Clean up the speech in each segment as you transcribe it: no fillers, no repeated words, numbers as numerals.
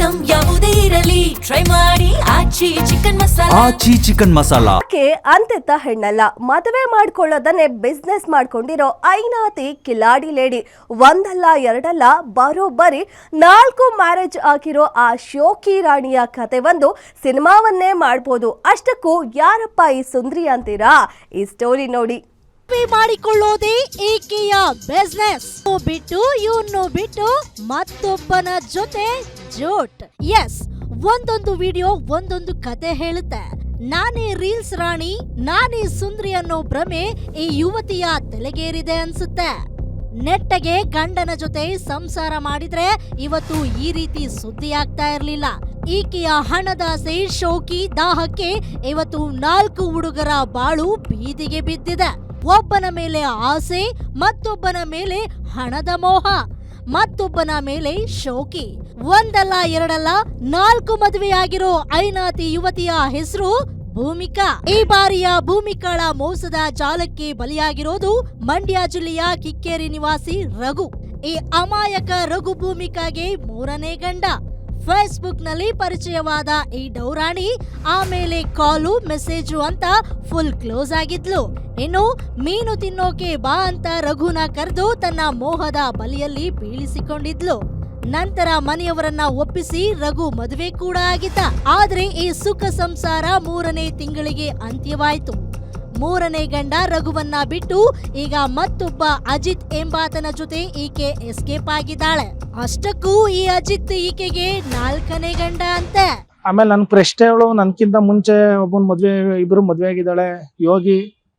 Item ಯಾವುದೇ ಇರಲಿ try ಮಾಡಿ ಆಚಿ ಚಿಕನ್ ಮಸಾಲಾ. ಅಂತೆತ್ತ ಹೆಣ್ಣಲ್ಲ, ಮದುವೆ ಮಾಡ್ಕೊಳ್ಳೋದನ್ನೇ ಬಿಸ್ನೆಸ್ ಮಾಡ್ಕೊಂಡಿರೋ ಐನಾತಿ ಕಿಲಾಡಿ ಲೇಡಿ. ಒಂದಲ್ಲ ಎರಡಲ್ಲ, ಬರೋಬ್ಬರಿ 4 ಮ್ಯಾರೇಜ್ ಆಗಿರೋ ಆ ಶೋಕಿ ರಾಣಿಯ ಕತೆ ಒಂದು ಸಿನಿಮಾವನ್ನೇ ಮಾಡ್ಬೋದು. ಅಷ್ಟಕ್ಕೂ ಯಾರಪ್ಪ ಈ ಸುಂದ್ರಿ ಅಂತೀರಾ? ಈ ಸ್ಟೋರಿ ನೋಡಿ. ಮಾಡಿಕೊಳ್ಳೋದೇ ಈಕೆಯ ಬಿಸ್ನೆಸ್. ಬಿಟ್ಟು ಮತ್ತೊಬ್ಬನ ಜೊತೆ ಜೋಟ್. ಎಸ್, ಒಂದೊಂದು ವಿಡಿಯೋ ಒಂದೊಂದು ಕತೆ ಹೇಳುತ್ತೆ. ನಾನೇ ರೀಲ್ಸ್ ರಾಣಿ, ನಾನೇ ಸುಂದ್ರಿ ಅನ್ನೋ ಭ್ರಮೆ ಈ ಯುವತಿಯ ತಲೆಗೇರಿದೆ ಅನ್ಸುತ್ತೆ. ನೆಟ್ಟಗೆ ಗಂಡನ ಜೊತೆ ಸಂಸಾರ ಮಾಡಿದ್ರೆ ಇವತ್ತು ಈ ರೀತಿ ಸುದ್ದಿ ಆಗ್ತಾ ಇರ್ಲಿಲ್ಲ. ಈಕೆಯ ಹಣದಾಸೆ, ಶೋಕಿ ದಾಹಕ್ಕೆ ಇವತ್ತು 4 ಹುಡುಗರ ಬಾಳು ಬೀದಿಗೆ ಬಿದ್ದಿದೆ. ಒಬ್ಬನ ಮೇಲೆ ಆಸೆ, ಮತ್ತೊಬ್ಬನ ಮೇಲೆ ಹಣದ ಮೋಹ, ಮತ್ತೊಬ್ಬನ ಮೇಲೆ ಶೋಕಿ. ಒಂದಲ್ಲ ಎರಡಲ್ಲ 4 ಮದುವೆಯಾಗಿರೋ ಐನಾತಿ ಯುವತಿಯ ಹೆಸರು ಭೂಮಿಕಾ. ಈ ಬಾರಿಯ ಭೂಮಿಕಾಳ ಮೋಸದ ಜಾಲಕ್ಕೆ ಬಲಿಯಾಗಿರೋದು ಮಂಡ್ಯ ಜಿಲ್ಲೆಯ ಕಿಕ್ಕೇರಿ ನಿವಾಸಿ ರಘು. ಈ ಅಮಾಯಕ ರಘು ಭೂಮಿಕಾಗೆ 3ನೇ ಗಂಡ. ಫೇಸ್ಬುಕ್ ನಲ್ಲಿ ಪರಿಚಯವಾದ ಈ ಡೌರಾಣಿ ಆಮೇಲೆ ಕಾಲು, ಮೆಸೇಜು ಅಂತ ಫುಲ್ ಕ್ಲೋಸ್ ಆಗಿದ್ಲು. ಇನ್ನು ಮೀನು ತಿನ್ನೋಕೆ ಬಾ ಅಂತ ರಘುನ ಕರೆದು ತನ್ನ ಮೋಹದ ಬಲಿಯಲ್ಲಿ ಬೀಳಿಸಿಕೊಂಡಿದ್ಲು. ನಂತರ ಮನೆಯವರನ್ನ ಒಪ್ಪಿಸಿ ರಘು ಮದುವೆ ಕೂಡ ಆಗಿದ್ದ. ಆದ್ರೆ ಈ ಸುಖ ಸಂಸಾರ 3ನೇ ತಿಂಗಳಿಗೆ ಅಂತ್ಯವಾಯಿತು. 3ನೇ ಗಂಡ ರಘುವನ್ನ ಬಿಟ್ಟು ಈಗ ಮತ್ತೊಬ್ಬ ಅಜಿತ್ ಎಂಬಾತನ ಜೊತೆ ಈಕೆ ಎಸ್ಕೇಪ್ ಆಗಿದ್ದಾಳೆ. ಅಷ್ಟಕ್ಕೂ ಈ ಅಜಿತ್ ಈಕೆಗೆ 4ನೇ ಗಂಡ ಅಂತೆ. ಆಮೇಲೆ ನನ್ ಪ್ರಶ್ನೆ ಅವಳು ನನ್ಕಿಂತ ಮುಂಚೆ ಇಬ್ರು ಮದ್ವೆ ಆಗಿದ್ದಾಳೆ. ಯೋಗಿ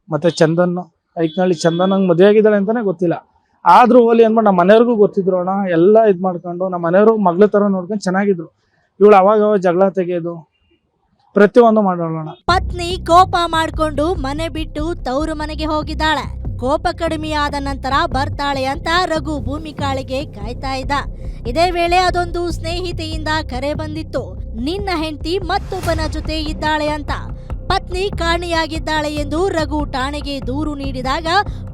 ಮತ್ತೆ ಚಂದನ್, ಐಕ್ನಳ್ಳಿ ಚಂದನ್ ಮದ್ವೆ ಆಗಿದ್ದಾಳೆ ಅಂತಾನೆ ಗೊತ್ತಿಲ್ಲ. ಆದ್ರೂ ಹೋಲಿ ಅಂದ್ಬಿಟ್ಟು ನಮ್ಮ ಮನೆಯವ್ರಿಗೂ ಗೊತ್ತಿದ್ರು ಅಣ್ಣ. ಎಲ್ಲ ಇದ್ ಮಾಡ್ಕೊಂಡು ನಮ್ಮ ಮನೆಯವರು ಮಗ್ಳ ತರ ನೋಡ್ಕೊಂಡು ಚೆನ್ನಾಗಿದ್ರು. ಇವಳು ಅವಾಗ ಜಗಳ ತೆಗೆಯೋದು, ಪ್ರತಿಯೊಂದು ಮಾಡೋಣ. ಪತ್ನಿ ಕೋಪ ಮಾಡ್ಕೊಂಡು ಮನೆ ಬಿಟ್ಟು ತವರು ಮನೆಗೆ ಹೋಗಿದ್ದಾಳೆ. ಕೋಪ ಕಡಿಮೆಯಾದ ನಂತರ ಬರ್ತಾಳೆ ಅಂತ ರಘು ಭೂಮಿಕಾಳಿಗೆ ಕಾಯ್ತಾ ಇದ್ದ. ಇದೇ ವೇಳೆ ಅದೊಂದು ಸ್ನೇಹಿತೆಯಿಂದ ಕರೆ ಬಂದಿತ್ತು. ನಿನ್ನ ಹೆಂಡತಿ ಮತ್ತೊಬ್ಬನ ಜೊತೆ ಇದ್ದಾಳೆ ಅಂತ. ಪತ್ನಿ ಕಾಣೆಯಾಗಿದ್ದಾಳೆ ಎಂದು ರಘು ಠಾಣೆಗೆ ದೂರು ನೀಡಿದಾಗ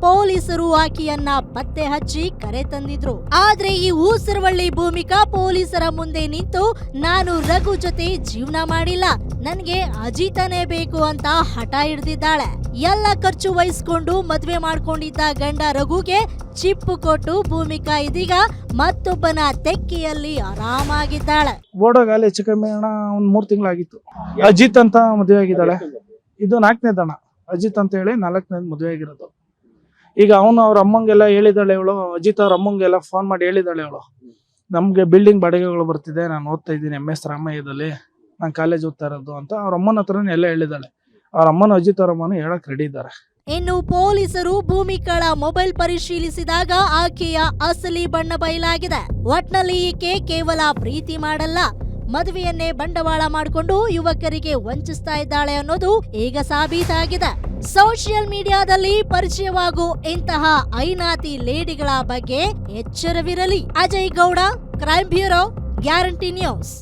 ಪೊಲೀಸರು ಆಕೆಯನ್ನ ಪತ್ತೆ ಹಚ್ಚಿ ಕರೆ ತಂದಿದ್ರು. ಆದ್ರೆ ಈ ಊಸರವಳ್ಳಿ ಭೂಮಿಕಾ ಪೊಲೀಸರ ಮುಂದೆ ನಿಂತು ನಾನು ರಘು ಜೊತೆ ಜೀವನ ಮಾಡಿಲ್ಲ, ನನ್ಗೆ ಅಜಿತನೇ ಬೇಕು ಅಂತ ಹಠ ಹಿಡ್ದಿದ್ದಾಳೆ. ಎಲ್ಲ ಖರ್ಚು ವಹಿಸ್ಕೊಂಡು ಮದ್ವೆ ಮಾಡ್ಕೊಂಡಿದ್ದ ಗಂಡ ರಘುಗೆ ಚಿಪ್ಪು ಕೊಟ್ಟು ಭೂಮಿಕಾ ಇದೀಗ ಮತ್ತೊಬ್ಬನ ತೆಕ್ಕಿಯಲ್ಲಿ ಆರಾಮಾಗಿದ್ದಾಳೆ. ಓಡೋಗಾಲ ಹೆಚ್ಚು ಕಮ್ಮಿ ಅಣ್ಣ 3 ತಿಂಗಳಾಗಿತ್ತು. ಅಜಿತ್ ಅಂತ ಮದುವೆ ಆಗಿದ್ದಾಳೆ. ಇದು 4ನೇ ದಣ. ಅಜಿತ್ ಅಂತ ಹೇಳಿ 4ನೇ ಮದುವೆ ಆಗಿರೋದು. ಈಗ ಅವನು ಅವ್ರ ಅಮ್ಮಂಗೆಲ್ಲ ಹೇಳಿದಾಳೆ ಇವಳು. ಅಜಿತ್ ಅವ್ರ ಅಮ್ಮಂಗೆಲ್ಲ ಫೋನ್ ಮಾಡಿ ಹೇಳಿದಾಳೆ ಇವಳು, ನಮ್ಗೆ ಬಿಲ್ಡಿಂಗ್ ಬಾಡಿಗೆಗಳು ಬರ್ತಿದೆ, ನಾನು ಓದ್ತಾ ಇದ್ದೀನಿ MS ರಾಮಯ್ಯದಲ್ಲಿ, ನಾನು ಕಾಲೇಜ್ ಓದ್ತಾ ಇರೋದು ಅಂತ ಅವ್ರ ಅಮ್ಮನ ಹತ್ರನೇ ಎಲ್ಲ ಹೇಳಿದಾಳೆ. ಅವ್ರ ಅಮ್ಮನ ಅಜಿತ್ ಅವ್ರ ಅಮ್ಮನ ಹೇಳಕ್ ರೆಡಿ ಇದ್ದಾರೆ. ಇನ್ನು ಪೊಲೀಸರು ಭೂಮಿಕಾಳ ಮೊಬೈಲ್ ಪರಿಶೀಲಿಸಿದಾಗ ಆಕೆಯ ಅಸಲಿ ಬಣ್ಣ ಬಯಲಾಗಿದೆ. ಒಟ್ನಲ್ಲಿ ಈಕೆ ಕೇವಲ ಪ್ರೀತಿ ಮಾಡಲ್ಲ, ಮದುವೆಯನ್ನೇ ಬಂಡವಾಳ ಮಾಡಿಕೊಂಡು ಯುವಕರಿಗೆ ವಂಚಿಸ್ತಾ ಇದ್ದಾಳೆ ಅನ್ನೋದು ಈಗ ಸಾಬೀತಾಗಿದೆ. ಸೋಷಿಯಲ್ ಮೀಡಿಯಾದಲ್ಲಿ ಪರಿಚಯವಾಗೋ ಇಂತಹ ಐನಾತಿ ಲೇಡಿಗಳ ಬಗ್ಗೆ ಎಚ್ಚರವಿರಲಿ. Ajay Gowda, Crime Bureau, Guarantee news.